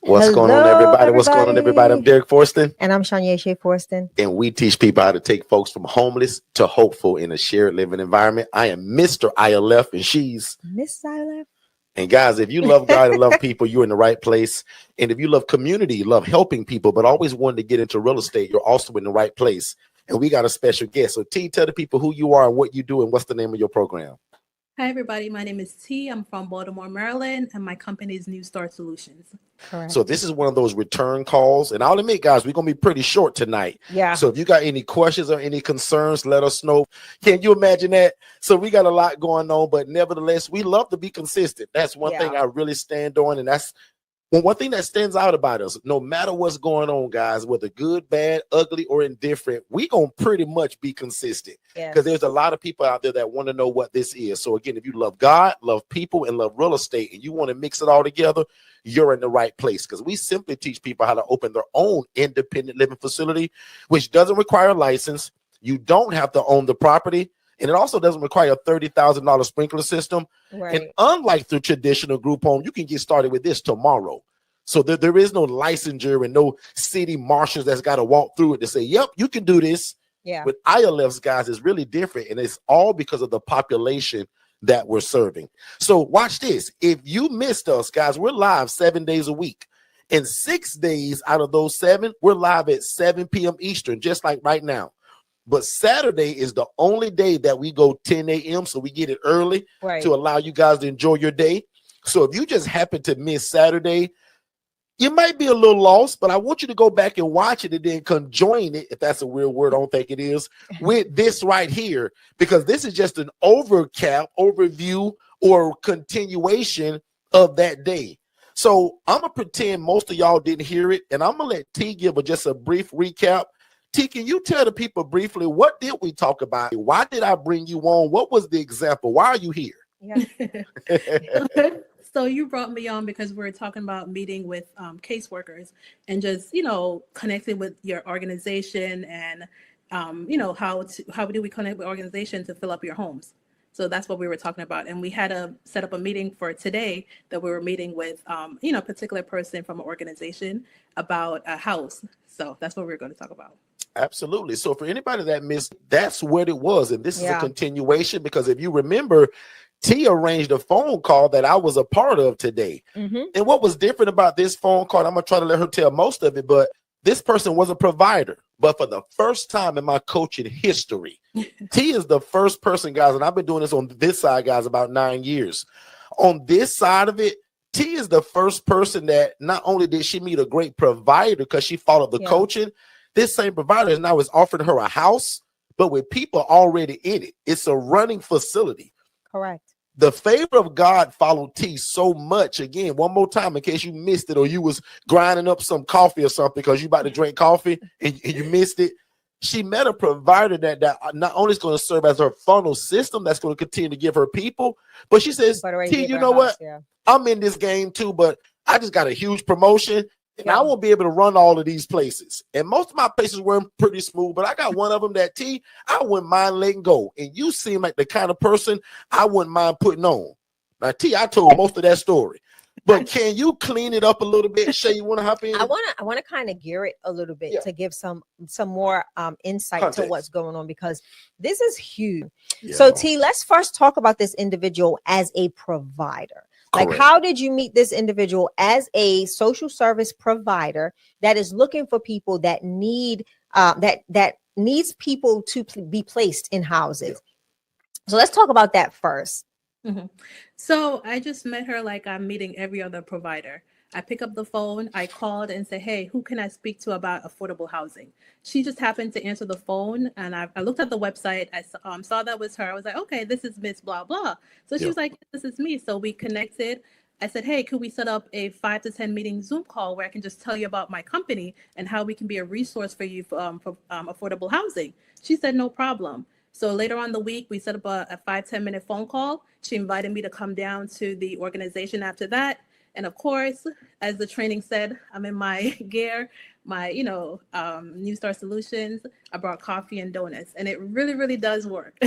What's going on, Hello, everybody? What's going on, everybody? I'm everybody. Derek Forston, And I'm Shanya Shea Forston. and we teach people how to take folks from homeless to hopeful in a shared living environment. I am Mr. ILF, and she's Miss Silent. and guys, if you love God and love people, you're in the right place. And if you love community, love helping people, but always wanted to get into real estate, you're also in the right place. And we got a special guest. So T, tell the people who you are and what you do and what's the name of your program. Hi, everybody. My name is T. I'm from Baltimore, Maryland, and my company is New Start Solutions. Correct. So this is one of those return calls. And I'll admit, guys, we're going to be pretty short tonight. Yeah. So if you got any questions or any concerns, let us know. Can you imagine that? So we got a lot going on, but nevertheless, we love to be consistent. That's one thing I really stand on. And that's one thing that stands out about us. No matter what's going on, guys, whether good, bad, ugly, or indifferent, we going to pretty much be consistent. Because there's a lot of people out there that want to know what this is. So again, if you love God, love people, and love real estate, and you want to mix it all together, you're in the right place. Because we simply teach people how to open their own independent living facility, which doesn't require a license. You don't have to own the property. And it also doesn't require a $30,000 sprinkler system. Right. And unlike the traditional group home, you can get started with this tomorrow. So there is no licensure and no city marshals that's got to walk through it to say, yep, you can do this. Yeah. With ILFs, guys, it's really different. And it's all because of the population that we're serving. So watch this. If you missed us, guys, we're live 7 days a week. And 6 days out of those 7, we're live at 7 p.m. Eastern, just like right now. But Saturday is the only day that we go 10 a.m. So we get it early to allow you guys to enjoy your day. So if you just happen to miss Saturday, you might be a little lost, but I want you to go back and watch it and then conjoin it, if that's a weird word, I don't think it is, with this right here, because this is just an overview or continuation of that day. So I'm going to pretend most of y'all didn't hear it, and I'm going to let T give just a brief recap. T, can you tell the people briefly, what did we talk about? Why did I bring you on? What was the example? Why are you here? Yeah. So you brought me on because we're talking about meeting with caseworkers and just, connecting with your organization and, how do we connect with organizations to fill up your homes? So that's what we were talking about. And we had to set up a meeting for today that we were meeting with, a particular person from an organization about a house. So that's what we're going to talk about. Absolutely. So for anybody that missed, that's what it was. And this is a continuation, because if you remember, T arranged a phone call that I was a part of today. And what was different about this phone call, I'm going to try to let her tell most of it, but this person was a provider. But for the first time in my coaching history, T is the first person, guys, and I've been doing this on this side, guys, about 9 years. On this side of it, T is the first person that not only did she meet a great provider because she followed the coaching, this same provider now is offering her a house, but with people already in it. It's a running facility. Correct. The favor of God followed T so much. Again, one more time, in case you missed it or you was grinding up some coffee or something because you about to drink coffee and you missed it. She met a provider that not only is going to serve as her funnel system that's going to continue to give her people, but she says, T, you know what? I'm in this game too, but I just got a huge promotion. And I won't be able to run all of these places. And most of my places were pretty smooth, but I got one of them that T, I wouldn't mind letting go. And you seem like the kind of person I wouldn't mind putting on. Now, T, I told most of that story. But can you clean it up a little bit? Shay, you want to hop in? I want to kind of gear it a little bit to give some more insight Context to what's going on, because this is huge. So T, let's first talk about this individual as a provider. Like, how did you meet this individual as a social service provider that is looking for people that need that needs people to be placed in houses? So let's talk about that first. So I just met her like I'm meeting every other provider. I pick up the phone, I called and say, hey, who can I speak to about affordable housing? She just happened to answer the phone, and I looked at the website. I saw that was her. I was like, okay, this is Miss Blah, blah. So she was like, this is me. So we connected. I said, hey, could we set up a 5 to 10 meeting Zoom call where I can just tell you about my company and how we can be a resource for you for affordable housing? She said, no problem. So later on the week, we set up a 5-10 minute phone call. She invited me to come down to the organization after that. And of course, as the training said, I'm in my gear, my, New Star Solutions. I brought coffee and donuts, and it really, really does work.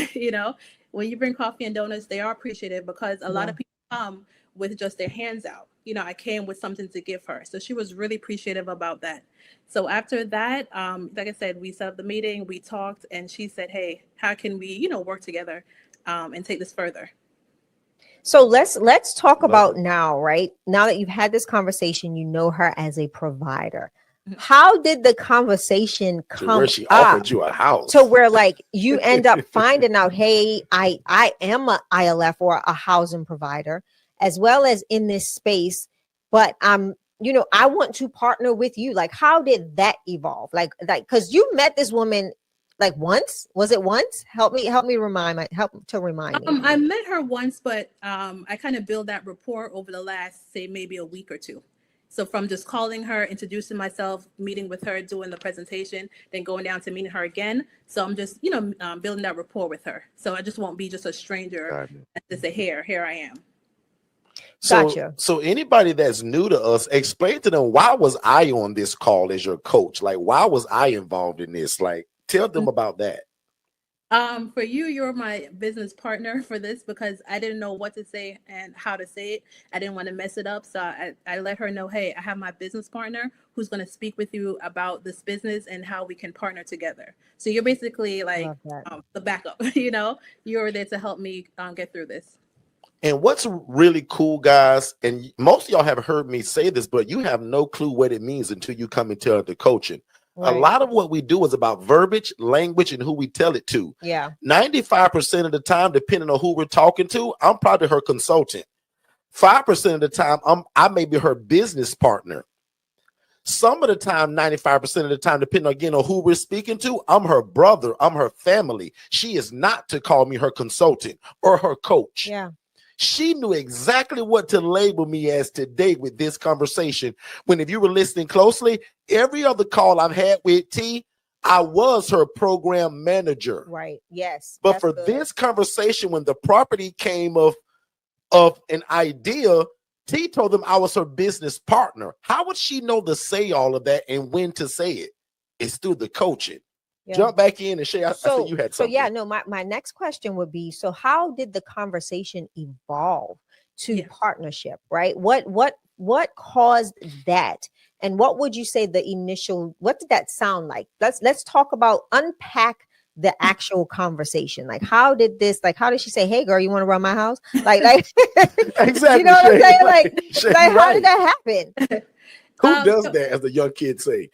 When you bring coffee and donuts, they are appreciated because a lot of people come with just their hands out. I came with something to give her. So she was really appreciative about that. So after that, like I said, we set up the meeting, we talked, and she said, hey, how can we, work together and take this further? So let's talk about now, right? Now that you've had this conversation, you know her as a provider. How did the conversation come where she up offered you a house to where like you end up finding out, hey, I am a ILF or a housing provider, as well as in this space, but I want to partner with you. Like, how did that evolve? Like, because you met this woman like once. Was it once? Help me remind me. I met her once, but I kind of built that rapport over the last, say, maybe a week or two. So from just calling her, introducing myself, meeting with her, doing the presentation, then going down to meeting her again. So I'm just, building that rapport with her. So I just won't be just a stranger and just say, here I am. Gotcha. So anybody that's new to us, explain to them, why was I on this call as your coach? Like, why was I involved in this? Like, tell them about that. For you're my business partner for this, because I didn't know what to say and how to say it. I didn't want to mess it up. So I let her know, hey, I have my business partner who's going to speak with you about this business and how we can partner together. So you're basically like the backup, you're there to help me get through this. And what's really cool, guys, and most of y'all have heard me say this, but you have no clue what it means until you come into the coaching. Right. A lot of what we do is about verbiage, language, and who we tell it to. Yeah. 95% of the time, depending on who we're talking to, I'm probably her consultant. 5% of the time, I may be her business partner. Some of the time, 95% of the time, depending again on who we're speaking to, I'm her brother, I'm her family. She is not to call me her consultant or her coach. Yeah. She knew exactly what to label me as today with this conversation. When, if you were listening closely, every other call I've had with T, I was her program manager. Right. Yes. But for this conversation, when the property came of an idea, T told them I was her business partner. How would she know to say all of that and when to say it? It's through the coaching. Yeah. Jump back in and share. I said you had something. So yeah, no, my next question would be, so how did the conversation evolve to partnership, right? What caused that? And what would you say what did that sound like? Let's talk about, unpack the actual conversation. Like, how did she say, hey girl, you want to run my house? Like exactly. You know what I'm saying? Like how did that happen? Who does that, as the young kids say?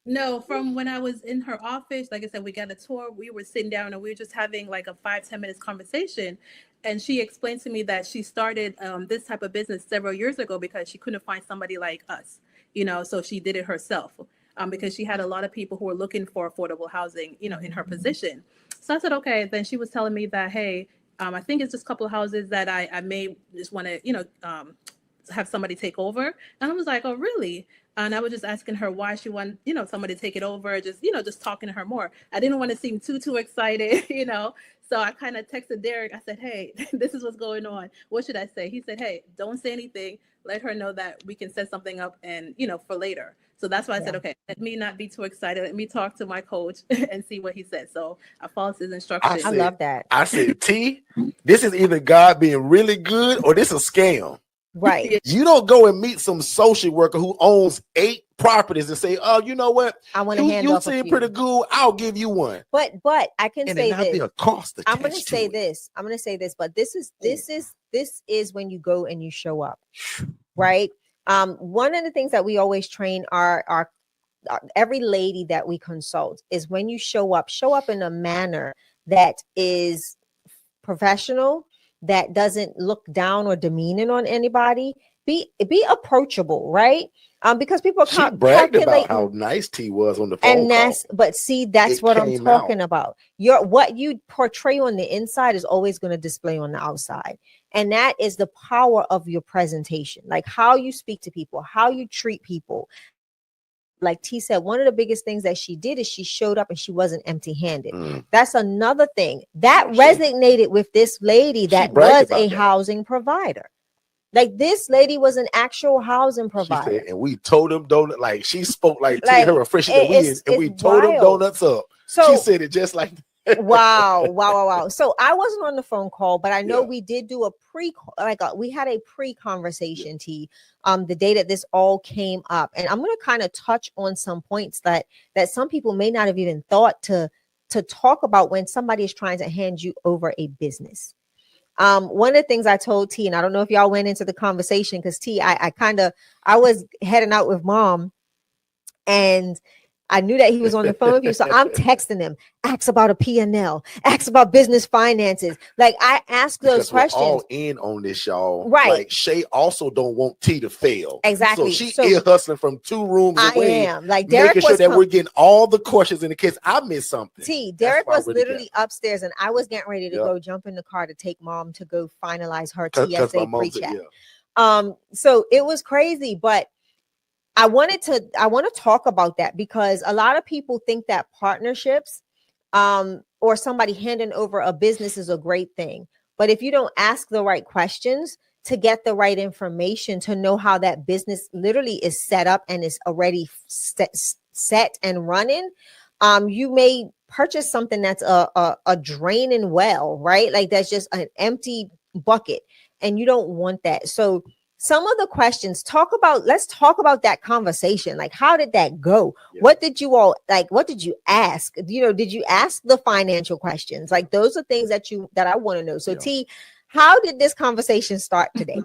No, from when I was in her office, like I said, we got a tour, we were sitting down and we were just having like a 5-10 minutes conversation. And she explained to me that she started this type of business several years ago because she couldn't find somebody like us, so she did it herself because she had a lot of people who were looking for affordable housing, in her position. So I said, okay. Then she was telling me that, hey, I think it's just a couple of houses that I may just want to, have somebody take over. And I was like, oh, really? And I was just asking her why she wanted, somebody to take it over, just talking to her more. I didn't want to seem too excited, So I kind of texted Derek. I said, hey, this is what's going on. What should I say? He said, hey, don't say anything. Let her know that we can set something up and, for later. So that's why I said, okay, let me not be too excited. Let me talk to my coach and see what he said. So I followed his instructions. I love that. I said, T, this is either God being really good or this is a scam. Right. You don't go and meet some social worker who owns 8 properties and say, oh, you know what? I want to hand off a few. You seem pretty good. I'll give you one. But I can say this. I'm going to say this. But this is when you go and you show up, right? One of the things that we always train our every lady that we consult is, when you show up in a manner that is professional, that doesn't look down or demeaning on anybody. Be approachable, right? Because people she bragged about how nice T was on the phone call. But see, that's what I'm talking about. What you portray on the inside is always going to display on the outside. And that is the power of your presentation, like how you speak to people, how you treat people. Like T said, one of the biggest things that she did is she showed up and she wasn't empty-handed. That's another thing that resonated with this lady that was a housing provider. Like, this lady was an actual housing provider. She said, and we told them donuts. Like, she spoke like T, her refreshing, and we told them donuts up. So she said it just like Wow. So I wasn't on the phone call, but I know Yeah. we did do a we had a pre-conversation, T, the day that this all came up. And I'm going to kind of touch on some points that some people may not have even thought to talk about when somebody is trying to hand you over a business. One of the things I told T, and I don't know if y'all went into the conversation, because T, I was heading out with mom, and I knew that he was on the phone with you. So I'm texting him, ask about a P&L, ask about business finances. Like, I ask those Because questions. we're all in on this, y'all. Right. Like, Shay also don't want T to fail. Exactly. So she is hustling from 2 rooms away. I am. Like, Derek making sure that we're getting all the questions in the case I missed something. T, Derek was literally upstairs, and I was getting ready to go jump in the car to take mom to go finalize her TSA pre-check. So it was crazy, but I want to talk about that, because a lot of people think that partnerships or somebody handing over a business is a great thing. But if you don't ask the right questions to get the right information, to know how that business literally is set up and is already set and running, you may purchase something that's a draining well, right? Like, that's just an empty bucket, and you don't want that. So some of the questions, let's talk about that conversation. Like, how did that go? Yeah. What did you all like? What did you ask? Did you ask the financial questions? Like, those are things that I want to know. So T, how did this conversation start today?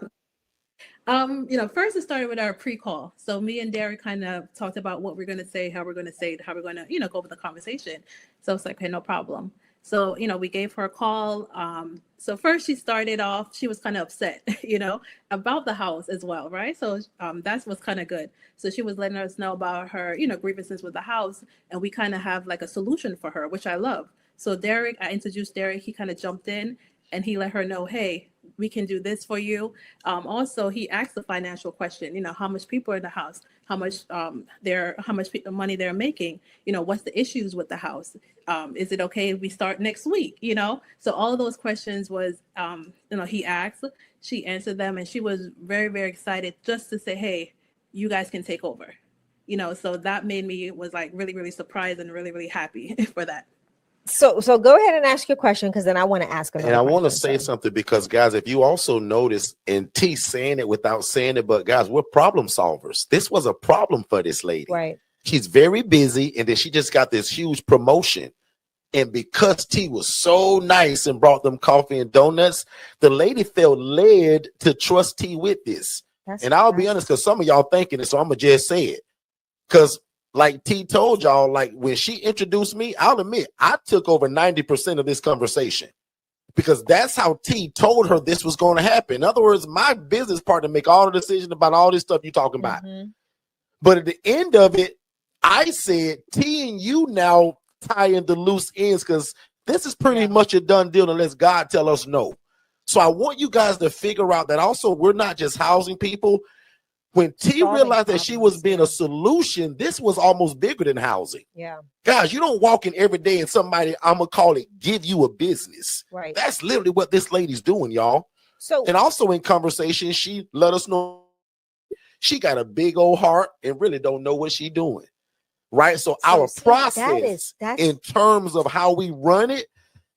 First it started with our pre-call. So me and Derek kind of talked about what we're going to say, how we're going to say it, how we're going to, go over the conversation. So it's like, okay, no problem. So, we gave her a call. So first she started off, she was kind of upset, about the house as well, right? So that's what's kind of good. So she was letting us know about her, grievances with the house, and we kind of have like a solution for her, which I love. So I introduced Derek, he kind of jumped in and he let her know, hey, we can do this for you. Also, he asked the financial question, how much people are in the house, how much money they're making, what's the issues with the house? Is it okay if we start next week? So all of those questions was, he asked, she answered them, and she was very, very excited just to say, hey, you guys can take over, so that made me was like really, really surprised and really, really happy for that. So go ahead and ask your question, because then I want to ask another. And I want to say something, because guys, if you also notice, and T saying it without saying it, but guys, we're problem solvers. This was a problem for this lady. Right. She's very busy, and then she just got this huge promotion. And because T was so nice and brought them coffee and donuts, the lady felt led to trust T with this. And I'll be honest, because some of y'all thinking it, so I'm gonna just say it. Because like T told y'all, like when she introduced me, I'll admit I took over 90% of this conversation, because that's how T told her this was going to happen. In other words, my business partner make all the decisions about all this stuff you're talking about. But at the end of it, I said, T and you now tie in the loose ends, because this is pretty much a done deal unless God tell us no. So I want you guys to figure out that also we're not just housing people. When T realized that she was being a solution, this was almost bigger than housing. Yeah. Guys, you don't walk in every day and somebody, I'm going to call it, give you a business. Right. That's literally what this lady's doing, y'all. So, and also in conversation, she let us know she got a big old heart and really don't know what she's doing. Right. So our process in terms of how we run it,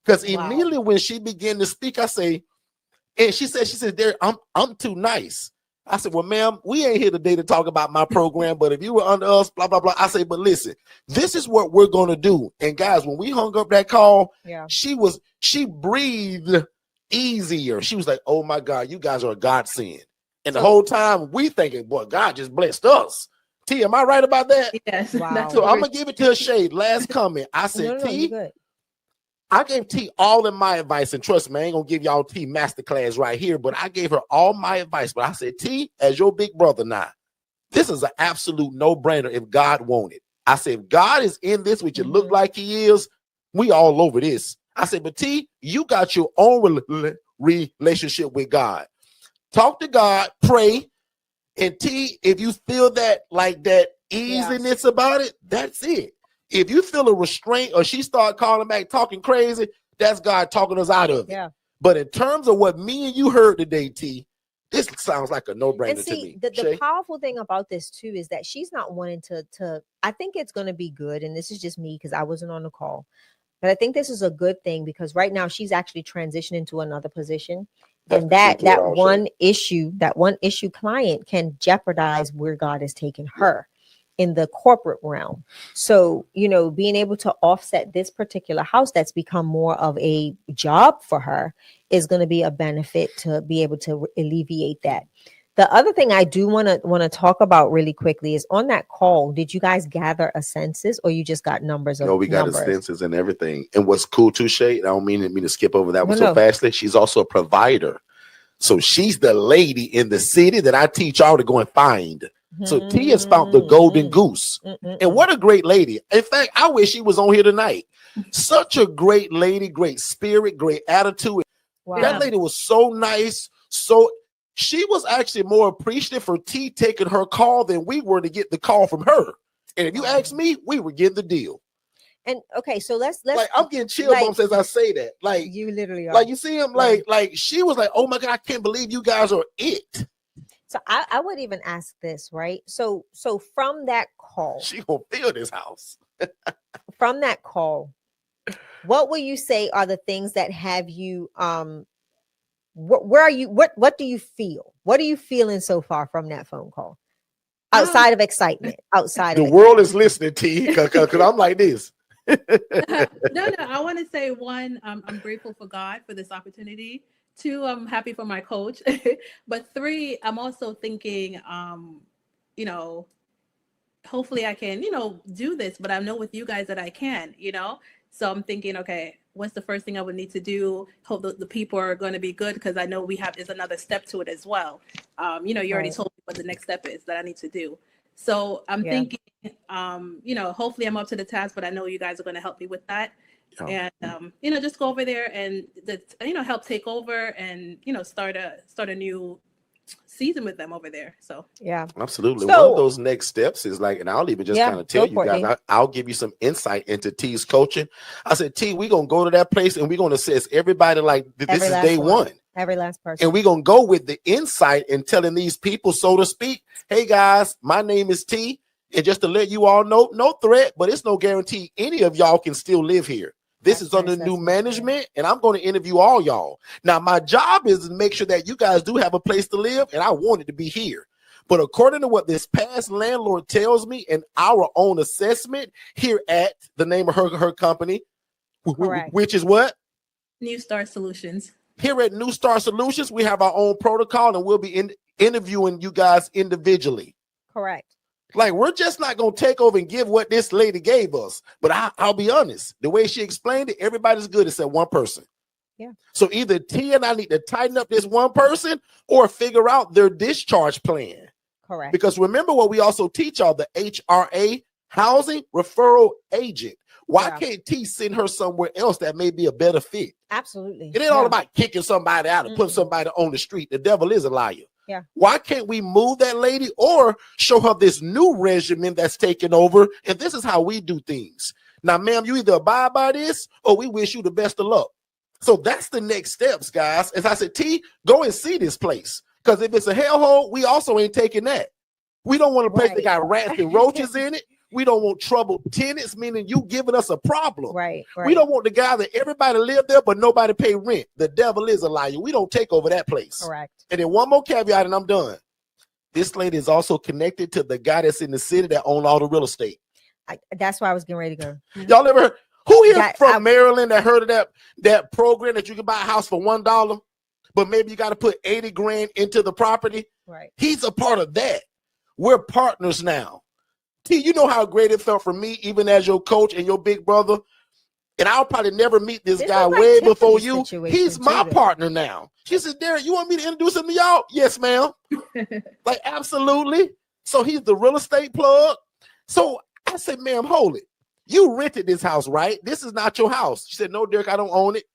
because immediately when she began to speak, I say, and she said, Derek, I'm too nice. I said, well, ma'am, we ain't here today to talk about my program, but if you were under us, blah, blah, blah. I say, but listen, this is what we're going to do. And guys, when we hung up that call, she breathed easier. She was like, oh my God, you guys are a godsend. And the whole time we thinking, boy, God just blessed us. T, am I right about that? Yes. Wow. So I'm going to give it to a shade. Last comment. I said, T, I gave T all of my advice, and trust me, I ain't gonna give y'all T masterclass right here, but I gave her all my advice. But I said, T, as your big brother now, this is an absolute no-brainer if God wanted. I said, if God is in this, which it look like he is, we all over this. I said, but T, you got your own relationship with God. Talk to God, pray, and T, if you feel that like that easiness about it, that's it. If you feel a restraint or she start calling back talking crazy, that's God talking us out of it. Yeah. But in terms of what me and you heard today, T, this sounds like a no-brainer to me. The powerful thing about this too is that she's not wanting to I think it's going to be good. And this is just me, because I wasn't on the call. But I think this is a good thing because right now she's actually transitioning to another position. That's And the truth of it that all, one issue client can jeopardize where God has taken her in the corporate realm. So, being able to offset this particular house that's become more of a job for her is going to be a benefit to be able to alleviate that. The other thing I do want to talk about really quickly is on that call, did you guys gather a census or you just got numbers? No, we got a census and everything. And what's cool too, Shay, I don't mean to skip over that one so fastly. She's also a provider. So she's the lady in the city that I teach y'all to go and find. So T has found the golden goose. And what a great lady. In fact, I wish she was on here tonight. Such a great lady, great spirit, great attitude. Wow. That lady was so nice. So she was actually more appreciative for T taking her call than we were to get the call from her. And if you ask me, we were getting the deal. And okay, so let's like I'm getting chill bumps as I say that. Like you literally are. Like you see him, like she was like, oh my God, I can't believe you guys are it. So I would even ask this, right? So from that call, she gonna fill this house. From that call, what will you say are the things that have you where are you? What do you feel? What are you feeling so far from that phone call? Outside of excitement, outside the of world is listening to you because I'm like this. No, I want to say one, I'm grateful for God for this opportunity. 2, I'm happy for my coach. But 3, I'm also thinking, hopefully I can, do this, but I know with you guys that I can, So I'm thinking, okay, what's the first thing I would need to do? Hope the people are going to be good because I know is another step to it as well. You already told me what the next step is that I need to do. So I'm thinking, hopefully I'm up to the task, but I know you guys are going to help me with that. And, just go over there and, help take over and, start a new season with them over there. So, yeah, absolutely. So, one of those next steps is like, and I'll even just kind of tell you guys, I'll give you some insight into T's coaching. I said, T, we're going to go to that place and we're going to assess everybody like this is day one. Every last person. And we're going to go with the insight and telling these people, so to speak, hey guys, my name is T. And just to let you all know, no threat, but it's no guarantee any of y'all can still live here. This is under new management, and I'm going to interview all y'all. Now, my job is to make sure that you guys do have a place to live, and I want it to be here. But according to what this past landlord tells me and our own assessment here at the name of her company, which is what? New Star Solutions. Here at New Star Solutions, we have our own protocol, and we'll be interviewing you guys individually. Correct. Like, we're just not going to take over and give what this lady gave us. But I'll be honest, the way she explained it, everybody's good except one person. Yeah. So either T and I need to tighten up this one person or figure out their discharge plan. Correct. Because remember what we also teach y'all, the HRA, housing referral agent. Why can't T send her somewhere else that may be a better fit? Absolutely. It ain't all about kicking somebody out and putting somebody on the street. The devil is a liar. Yeah. Why can't we move that lady or show her this new regimen that's taken over? And this is how we do things. Now, ma'am, you either abide by this or we wish you the best of luck. So that's the next steps, guys. As I said, T, go and see this place. Because if it's a hellhole, we also ain't taking that. We don't want a place that got rats and roaches in it. We don't want troubled tenants, meaning you giving us a problem. Right. We don't want the guy that everybody live there, but nobody pay rent. The devil is a liar. We don't take over that place. Correct. And then one more caveat, and I'm done. This lady is also connected to the guy that's in the city that owned all the real estate. That's where I was getting ready to go. Y'all ever heard? Who here from Maryland that heard of that program that you can buy a house for $1, but maybe you got to put 80 grand into the property? Right. He's a part of that. We're partners now. T, you know how great it felt for me, even as your coach and your big brother. And I'll probably never meet this guy way before you. He's my partner now. She said, Derek, you want me to introduce him to y'all? Yes, ma'am. Like, absolutely. So he's the real estate plug. So I said, ma'am, hold it. You rented this house, right? This is not your house. She said, no, Derek, I don't own it.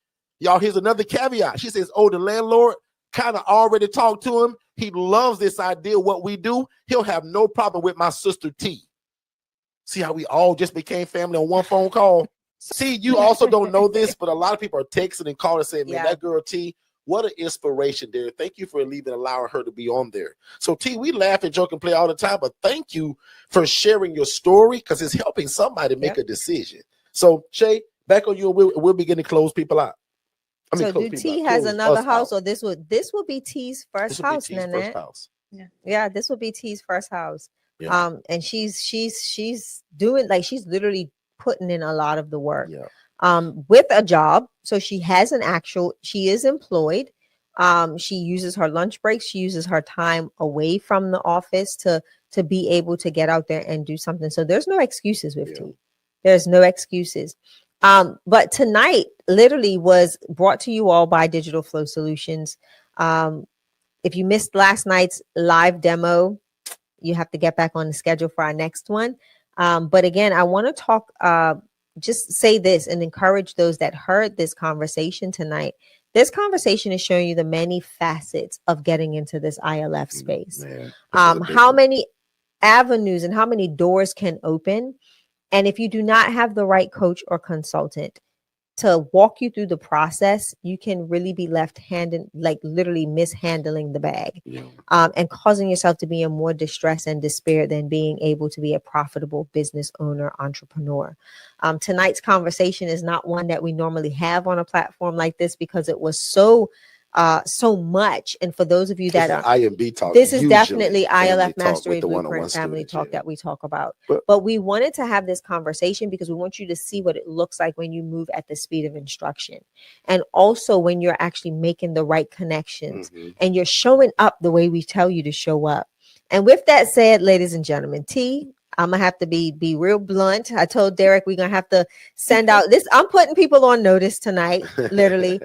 Y'all, here's another caveat. She says, oh, the landlord kind of already talked to him. He loves this idea, what we do. He'll have no problem with my sister T. See how we all just became family on one phone call? See, you also don't know this, but a lot of people are texting and calling and saying, man, that girl T, what an inspiration there. Thank you for allowing her to be on there. So T, we laugh and joke and play all the time, but thank you for sharing your story because it's helping somebody make a decision. So Shay, Back on you, we'll begin to close people out. So do T has another house, or this would be T's first house, Nanette? Yeah, this would be T's first house. Yeah. And she's doing, like, she's literally putting in a lot of the work. Yeah. With a job. So she has she is employed. She uses her lunch breaks. She uses her time away from the office to be able to get out there and do something. So there's no excuses with T. There's no excuses. But tonight literally was brought to you all by Digital Flow Solutions. If you missed last night's live demo, you have to get back on the schedule for our next one. But again, I want to talk, just say this and encourage those that heard this conversation tonight. This conversation is showing you the many facets of getting into this ILF space. How many avenues and how many doors can open. And if you do not have the right coach or consultant to walk you through the process, you can really be left-handed, like literally mishandling the bag, and causing yourself to be in more distress and despair than being able to be a profitable business owner, entrepreneur. Tonight's conversation is not one that we normally have on a platform like this because it was so much. And for those of you that are IMB talk, this is definitely ILF Mastery Blueprint family talk that we talk about. But we wanted to have this conversation because we want you to see what it looks like when you move at the speed of instruction. And also when you're actually making the right connections and you're showing up the way we tell you to show up. And with that said, ladies and gentlemen, T, I'm gonna have to be real blunt. I told Derek we're gonna have to send out this. I'm putting people on notice tonight, literally.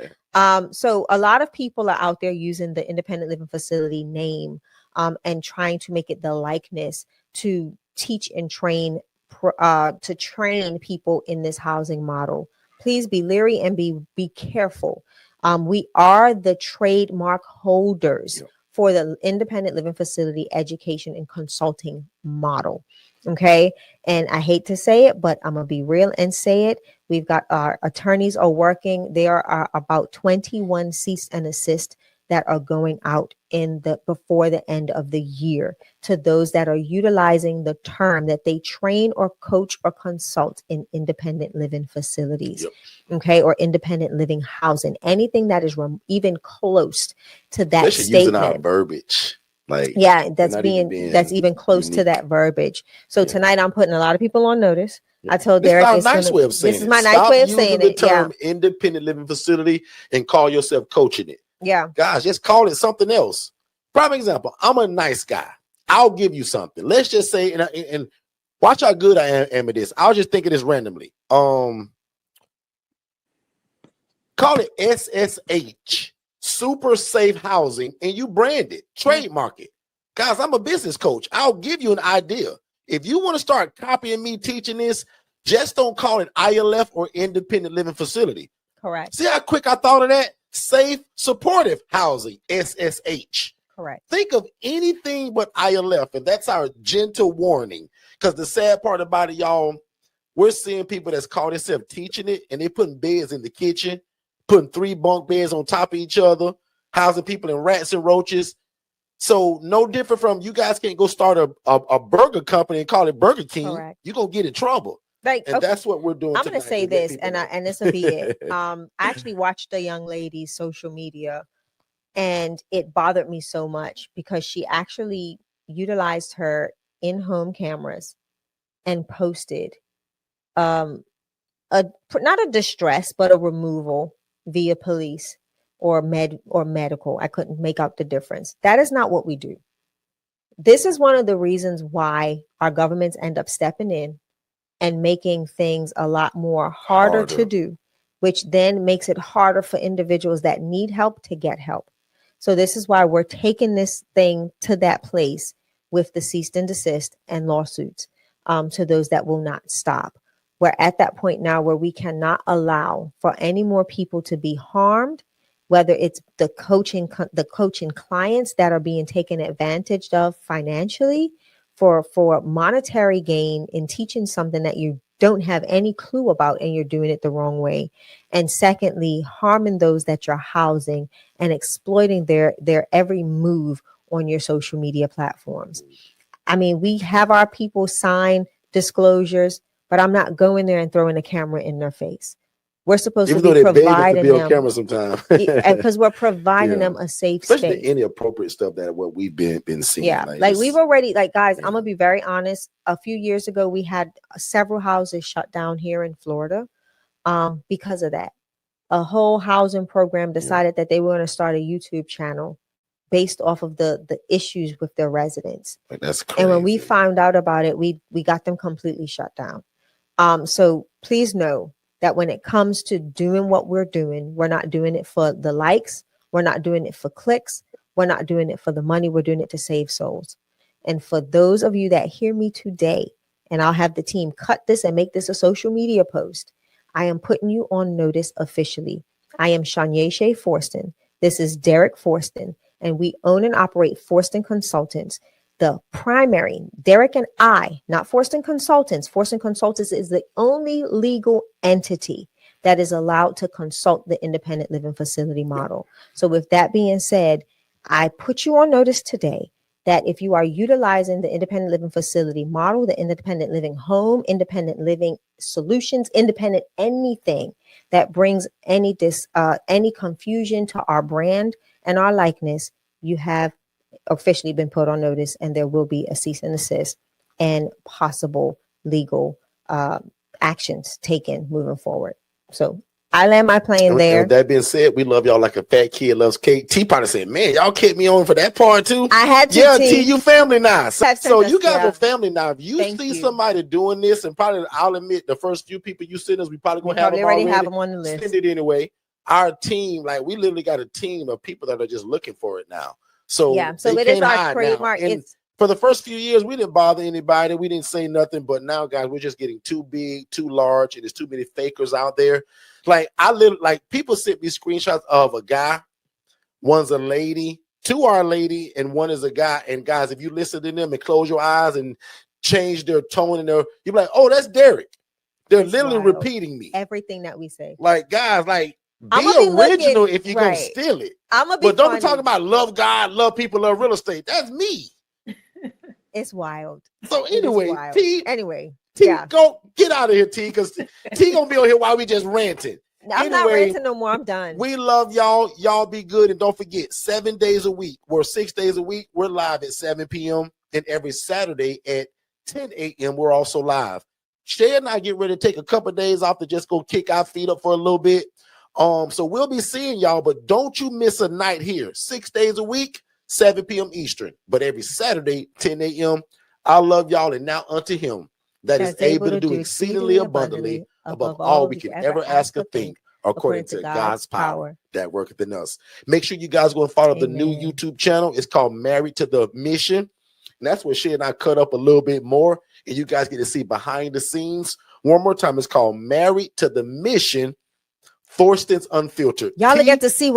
So a lot of people are out there using the independent living facility name and trying to make it the likeness to teach and train to train people in this housing model. Please be leery and be careful. We are the trademark holders for the independent living facility education and consulting model. Okay. And I hate to say it, but I'm going to be real and say it. We've got our attorneys are working. There are about 21 cease and assist that are going out before the end of the year to those that are utilizing the term that they train or coach or consult in independent living facilities. Okay. Or independent living housing, anything that is even close to that statement. Using our verbiage. That's even close to that verbiage. So tonight I'm putting a lot of people on notice. I told Derek this is my nice way of saying it. This is my nice way of saying it. The term independent living facility and call yourself coaching it. Yeah. Guys, just call it something else. Prime example, I'm a nice guy. I'll give you something. Let's just say, and watch how good I am at this. I'll just think of this randomly. Call it SSH. Super safe housing, and you brand it, trademark it. Guys, I'm a business coach. I'll give you an idea. If you want to start copying me teaching this, just don't call it ILF or independent living facility. Correct. See how quick I thought of that? Safe, supportive housing, SSH. Correct. Think of anything but ILF, and that's our gentle warning. Because the sad part about it, y'all, we're seeing people that's called themselves teaching it, and they putting beds in the kitchen, putting 3 bunk beds on top of each other, housing people in rats and roaches. So no different from you guys can't go start a burger company and call it Burger King. Correct. You're going to get in trouble. Right. And that's what we're doing. I'm going to say this, and this will be it. I actually watched a young lady's social media, and it bothered me so much because she actually utilized her in-home cameras and posted not a distress, but a removal via police or medical. I couldn't make out the difference. That is not what we do. This is one of the reasons why our governments end up stepping in and making things a lot more harder to do, which then makes it harder for individuals that need help to get help. So this is why we're taking this thing to that place with the cease and desist and lawsuits to those that will not stop. We're at that point now where we cannot allow for any more people to be harmed, whether it's the coaching clients that are being taken advantage of financially for monetary gain in teaching something that you don't have any clue about and you're doing it the wrong way. And secondly, harming those that you're housing and exploiting their every move on your social media platforms. I mean, we have our people sign disclosures, but I'm not going there and throwing a camera in their face. We're supposed Even to though be they beg us to providing be on them camera sometimes. because we're providing Yeah. them a safe Especially space. the inappropriate stuff that what we've been seeing. Yeah, Like, like it's- we've already, like, guys, yeah. I'm gonna be very honest. A few years ago, we had several houses shut down here in Florida because of that. A whole housing program decided that they were going to start a YouTube channel based off of the issues with their residents. Like, that's crazy. And when we found out about it, we got them completely shut down. So please know that when it comes to doing what we're doing, we're not doing it for the likes, we're not doing it for clicks, we're not doing it for the money, we're doing it to save souls. And for those of you that hear me today, and I'll have the team cut this and make this a social media post, I am putting you on notice officially. I am Shanye Shea Forston. This is Derek Forston, and we own and operate Forston Consultants. The primary, Derek and I, not Forston Consultants. Forston Consultants is the only legal entity that is allowed to consult the independent living facility model. So with that being said, I put you on notice today that if you are utilizing the independent living facility model, the independent living home, independent living solutions, independent anything that brings any confusion to our brand and our likeness, you have officially been put on notice, and there will be a cease and desist and possible legal actions taken moving forward. So I land my plane there. And that being said, we love y'all like a fat kid loves cake. T probably said, man, y'all kept me on for that part too. I had to. Yeah, T, you family now. So you guys yeah. are family now. If you Thank see you. somebody doing this, and probably I'll admit the first few people you send us, we probably gonna already have them on the list. Send it anyway. Our team, like we literally got a team of people that are just looking for it now. So yeah, so it is our trademark. It's for the first few years, we didn't bother anybody. We didn't say nothing. But now, guys, we're just getting too big, too large, and there's too many fakers out there. Like people sent me screenshots of a guy. One's a lady, two are a lady, and one is a guy. And guys, if you listen to them and close your eyes and change their tone and you're like, oh, that's Derek. They're literally wild. Repeating me. Everything that we say. Like, guys, like, be original looking, if you're right. gonna steal it. But don't be talking about love God, love people, love real estate. That's me. It's wild. So anyway, T, yeah. Go get out of here, T, because T gonna be on here while we just ranting. I'm not ranting no more. I'm done. We love y'all. Y'all be good, and don't forget, 7 days a week or 6 days a week, we're live at 7 p.m. and every Saturday at 10 a.m. we're also live. Shay and I get ready to take a couple of days off to just go kick our feet up for a little bit. So we'll be seeing y'all, but don't you miss a night here. 6 days a week, 7 p.m. Eastern, but every Saturday, 10 a.m. I love y'all, and now unto him that is able to do exceedingly abundantly above all we can ever ask or think, according to God's power that worketh in us. Make sure you guys go and follow the new YouTube channel. It's called Married to the Mission. And that's where Shay and I cut up a little bit more, and you guys get to see behind the scenes. One more time, it's called Married to the Mission, Forston's Unfiltered. Y'all get to see what